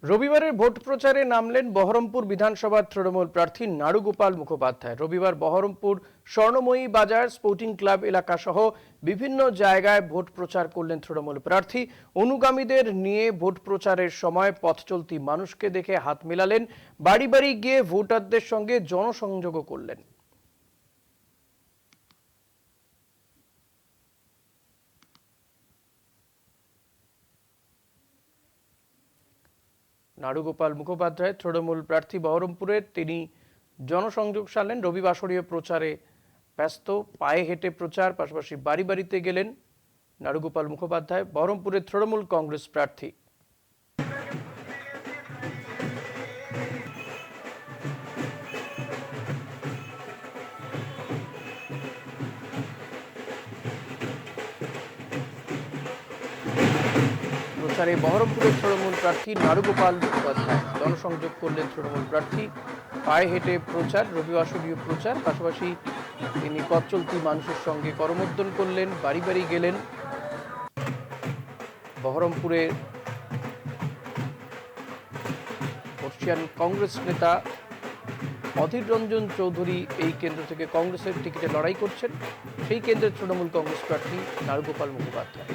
রবিবারের ভোট প্রচারে নামলেন বহরমপুর বিধানসভার তৃণমূল প্রার্থী নাড়ুগোপাল মুখোপাধ্যায়। রবিবার বহরমপুর স্বর্ণময়ী বাজার স্পোর্টিং ক্লাব এলাকা সহ বিভিন্ন জায়গায় ভোট প্রচার করলেন তৃণমূল প্রার্থী। অনুগামীদের নিয়ে ভোট প্রচারের সময় পথ চলতি মানুষকে দেখে হাত মেলালেন, বাড়ি বাড়ি গিয়ে ভোটারদের সঙ্গে জনসংযোগও করলেন। নাড়ুগোপাল মুখোপাধ্যায় তৃণমূল প্রার্থী বহরমপুরের, তিনি জনসংযোগ সারলেন। রবিবাসরীয় প্রচারে ব্যস্ত, পায়ে হেঁটে প্রচার, পাশাপাশি বাড়ি বাড়িতে গেলেন নাড়ুগোপাল মুখোপাধ্যায়, বহরমপুরের তৃণমূল কংগ্রেস প্রার্থী। প্রচারে বহরমপুরের তৃণমূল প্রার্থী নাড়ুগোপাল মুখোপাধ্যায় জনসংযোগ করলেন তৃণমূল প্রার্থী, পায়ে হেঁটে প্রচার, রবিবাসরীয় প্রচার, পাশাপাশি তিনি পথ চলতি মানুষের সঙ্গে করমর্দন করলেন, বাড়ি বাড়ি গেলেন। বহরমপুরে বর্ষিয়ান কংগ্রেস নেতা অধীর রঞ্জন চৌধুরী এই কেন্দ্র থেকে কংগ্রেসের টিকিটে লড়াই করছেন, সেই কেন্দ্রের তৃণমূল কংগ্রেস প্রার্থী নাড়ুগোপাল মুখোপাধ্যায়।